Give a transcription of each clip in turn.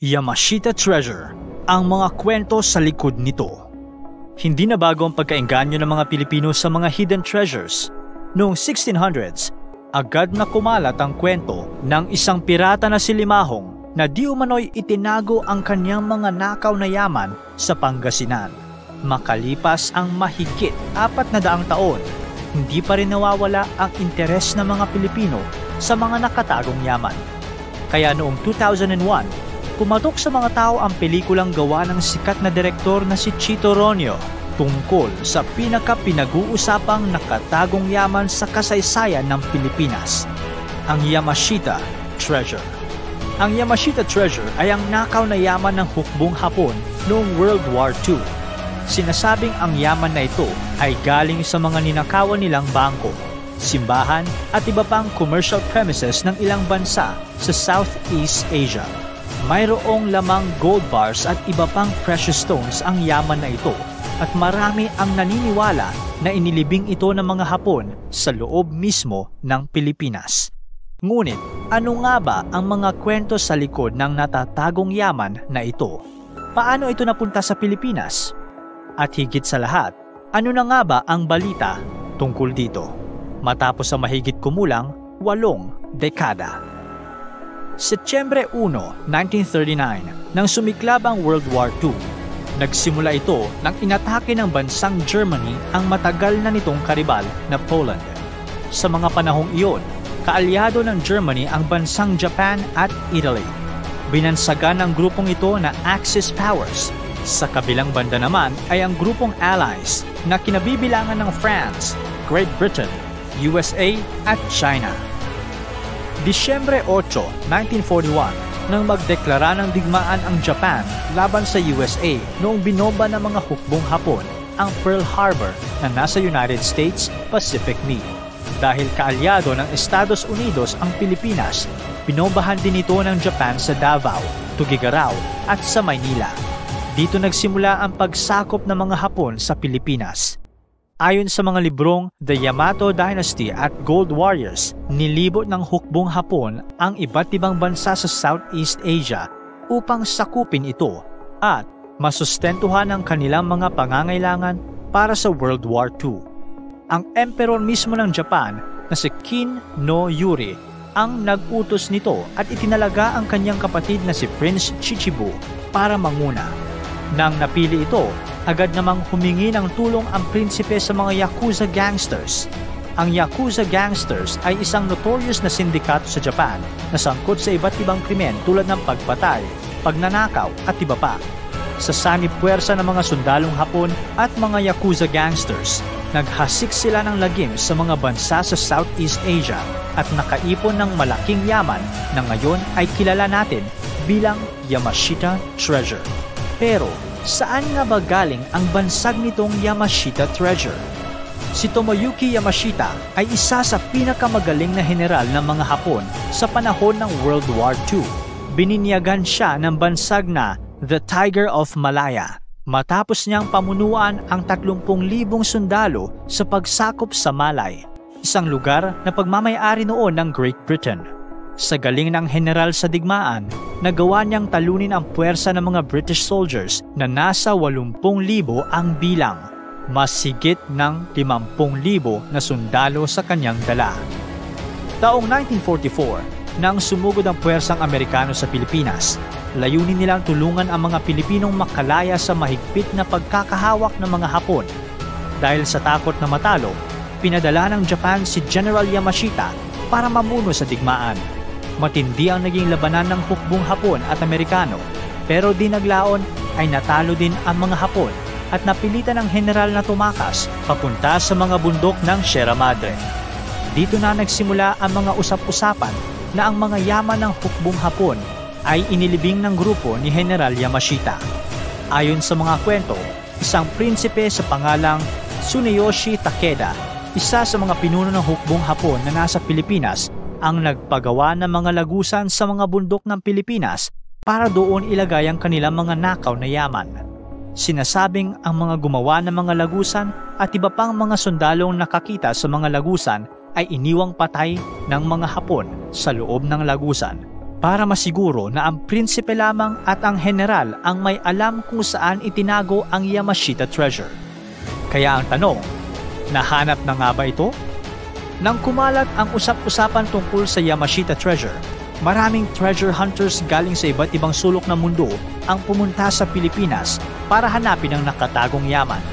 Yamashita Treasure, ang mga kwento sa likod nito. Hindi na bago ang pagkaengganyo ng mga Pilipino sa mga hidden treasures. Noong 1600s, agad na kumalat ang kwento ng isang pirata na si Limahong na di umano'y itinago ang kanyang mga nakaw na yaman sa Pangasinan. Makalipas ang mahigit 400 taon, hindi pa rin nawawala ang interes ng mga Pilipino sa mga nakatagong yaman. Kaya noong 2001, pumatok sa mga tao ang pelikulang gawa ng sikat na direktor na si Chito Ronyo tungkol sa pinag-uusapang nakatagong yaman sa kasaysayan ng Pilipinas, ang Yamashita Treasure. Ang Yamashita Treasure ay ang nakaw na yaman ng hukbong Hapon noong World War II. Sinasabing ang yaman na ito ay galing sa mga ninakawan nilang bangko, simbahan at iba pang commercial premises ng ilang bansa sa Southeast Asia. Mayroong lamang gold bars at iba pang precious stones ang yaman na ito at marami ang naniniwala na inilibing ito ng mga Hapon sa loob mismo ng Pilipinas. Ngunit ano nga ba ang mga kwento sa likod ng natatagong yaman na ito? Paano ito napunta sa Pilipinas? At higit sa lahat, ano na nga ba ang balita tungkol dito? Matapos ang mahigit kumulang 8 dekada. Setyembre 1, 1939, nang sumiklab ang World War II. Nagsimula ito nang inatake ng bansang Germany ang matagal na nitong karibal na Poland. Sa mga panahong iyon, kaalyado ng Germany ang bansang Japan at Italy. Binansagan ng grupong ito na Axis Powers. Sa kabilang banda naman ay ang grupong Allies na kinabibilangan ng France, Great Britain, USA at China. Disyembre 8, 1941, nang magdeklara ng digmaan ang Japan laban sa USA noong binomba ng mga hukbong Hapon ang Pearl Harbor na nasa United States Pacific Knee. Dahil kaalyado ng Estados Unidos ang Pilipinas, binombahan din ito ng Japan sa Davao, Tuguegarao at sa Maynila. Dito nagsimula ang pagsakop ng mga Hapon sa Pilipinas. Ayon sa mga librong The Yamato Dynasty at Gold Warriors, nilibot ng hukbong Hapon ang iba't ibang bansa sa Southeast Asia upang sakupin ito at masustentuhan ang kanilang mga pangangailangan para sa World War II. Ang emperor mismo ng Japan na si Kin no Yuri ang nag-utos nito at itinalaga ang kanyang kapatid na si Prince Chichibu para manguna. Nang napili ito, agad namang humingi ng tulong ang prinsipe sa mga Yakuza gangsters. Ang Yakuza gangsters ay isang notorious na sindikato sa Japan na sangkot sa iba't ibang krimen tulad ng pagpatay, pagnanakaw at iba pa. Sa sanib-puwersa ng mga sundalong Hapon at mga Yakuza gangsters, naghasik sila ng lagim sa mga bansa sa Southeast Asia at nakaipon ng malaking yaman na ngayon ay kilala natin bilang Yamashita Treasure. Pero saan nga ba galing ang bansag nitong Yamashita Treasure? Si Tomoyuki Yamashita ay isa sa pinakamagaling na general ng mga Hapon sa panahon ng World War II. Bininyagan siya ng bansag na The Tiger of Malaya matapos niyang pamunuan ang 30,000 sundalo sa pagsakop sa Malay, isang lugar na pagmamay-ari noon ng Great Britain. Sa galing ng general sa digmaan, nagawa niyang talunin ang puwersa ng mga British soldiers na nasa 80,000 ang bilang, mas higit ng 50,000 na sundalo sa kanyang dala. Taong 1944, nang sumugod ang puwersang Amerikano sa Pilipinas, layunin nilang tulungan ang mga Pilipinong makalaya sa mahigpit na pagkakahawak ng mga Hapon. Dahil sa takot na matalo, pinadala ng Japan si General Yamashita para mamuno sa digmaan. Matindi ang naging labanan ng hukbong Hapon at Amerikano, pero di naglaon ay natalo din ang mga Hapon at napilitan ng general na tumakas papunta sa mga bundok ng Sierra Madre. Dito na nagsimula ang mga usap-usapan na ang mga yaman ng hukbong Hapon ay inilibing ng grupo ni General Yamashita. Ayon sa mga kwento, isang prinsipe sa pangalang Tsuneyoshi Takeda, isa sa mga pinuno ng hukbong Hapon na nasa Pilipinas, ang nagpagawa ng mga lagusan sa mga bundok ng Pilipinas para doon ilagay ang kanilang mga nakaw na yaman. Sinasabing ang mga gumawa ng mga lagusan at iba pang mga sundalong nakakita sa mga lagusan ay iniwang patay ng mga Hapon sa loob ng lagusan. para masiguro na ang prinsipe lamang at ang general ang may alam kung saan itinago ang Yamashita treasure. Kaya ang tanong, nahanap na nga ba ito? Nang kumalat ang usap-usapan tungkol sa Yamashita treasure, maraming treasure hunters galing sa iba't ibang sulok ng mundo ang pumunta sa Pilipinas para hanapin ang nakatagong yaman.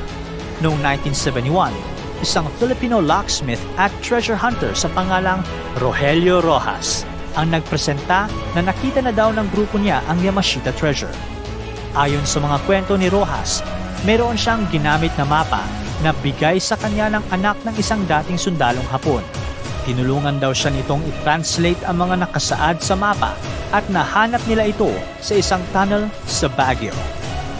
Noong 1971, isang Filipino locksmith at treasure hunter sa pangalang Rogelio Rojas ang nagpresenta na nakita na daw ng grupo niya ang Yamashita treasure. Ayon sa mga kwento ni Rojas, meron siyang ginamit na mapa na bigay sa kanya ng anak ng isang dating sundalong Hapon. Tinulungan daw siya nitong i-translate ang mga nakasaad sa mapa at nahanap nila ito sa isang tunnel sa Baguio.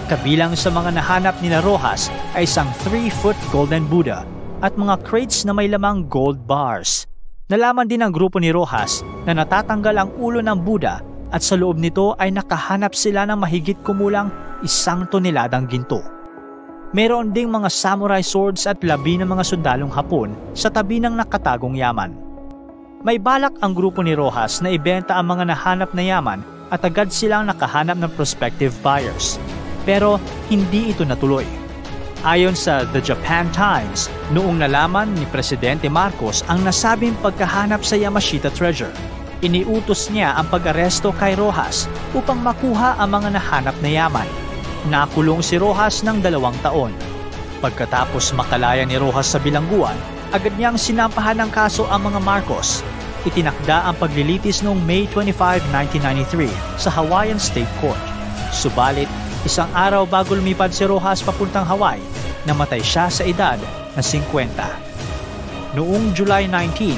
Kabilang sa mga nahanap ni Rojas ay isang 3-foot golden Buddha at mga crates na may lamang gold bars. Nalaman din ng grupo ni Rojas na natatanggal ang ulo ng Buddha at sa loob nito ay nakahanap sila ng mahigit kumulang 1 toneladang ginto. Meron ding mga samurai swords at labi ng mga sundalong Hapon sa tabi ng nakatagong yaman. May balak ang grupo ni Rojas na ibenta ang mga nahanap na yaman at agad silang nakahanap ng prospective buyers. Pero hindi ito natuloy. Ayon sa The Japan Times, noong nalaman ni Presidente Marcos ang nasabing pagkahanap sa Yamashita treasure, iniutos niya ang pag-aresto kay Rojas upang makuha ang mga nahanap na yaman. Nakulong si Rojas ng 2 taon. Pagkatapos makalaya ni Rojas sa bilangguan, agad niyang sinampahan ng kaso ang mga Marcos. Itinakda ang paglilitis noong May 25, 1993 sa Hawaiian State Court. Subalit, 1 araw bago lumipad si Rojas papuntang Hawaii, namatay siya sa edad na 50. Noong July 19,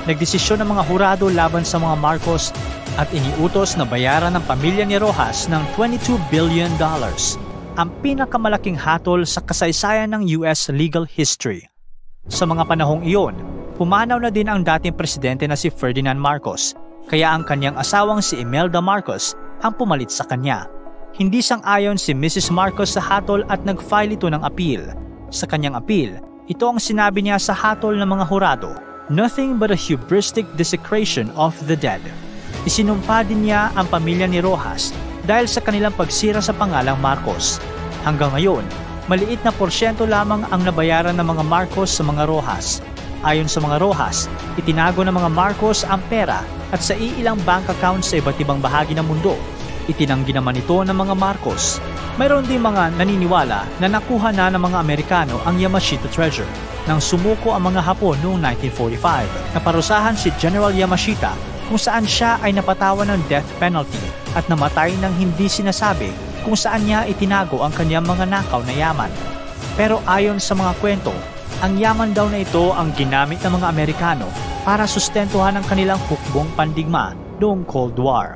nagdesisyon ng mga hurado laban sa mga Marcos at iniutos na bayaran ng pamilya ni Rojas ng $22 billion, ang pinakamalaking hatol sa kasaysayan ng US legal history. Sa mga panahong iyon, pumanaw na din ang dating presidente na si Ferdinand Marcos, kaya ang kanyang asawang si Imelda Marcos ang pumalit sa kanya. Hindi sang-ayon si Mrs. Marcos sa hatol at nag-file ito ng appeal. Sa kanyang appeal, ito ang sinabi niya sa hatol ng mga hurado, "Nothing but a hubristic desecration of the dead." Isinumpa din niya ang pamilya ni Rojas dahil sa kanilang pagsira sa pangalang Marcos. Hanggang ngayon, maliit na porsyento lamang ang nabayaran ng mga Marcos sa mga Rojas. Ayon sa mga Rojas, itinago ng mga Marcos ang pera at sa iilang bank accounts sa iba't ibang bahagi ng mundo. Itinanggi naman ito ng mga Marcos. Mayroon din mga naniniwala na nakuha na ng mga Amerikano ang Yamashita treasure nang sumuko ang mga Hapon noong 1945. Naparusahan si General Yamashita kung saan siya ay napatawan ng death penalty at namatay nang hindi sinasabi kung saan niya itinago ang kanyang mga nakaw na yaman. Pero ayon sa mga kwento, ang yaman daw na ito ang ginamit ng mga Amerikano para sustentuhan ang kanilang hukbong pandigma noong Cold War.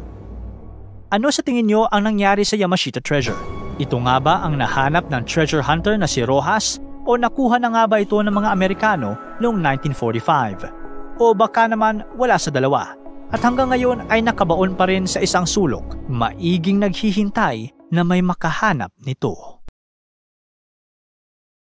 Ano sa tingin nyo ang nangyari sa Yamashita treasure? Ito nga ba ang nahanap ng treasure hunter na si Rojas? O nakuha na nga ba ito ng mga Amerikano noong 1945? O baka naman wala sa dalawa? At hanggang ngayon ay nakabaon pa rin sa isang sulok, maiging naghihintay na may makahanap nito.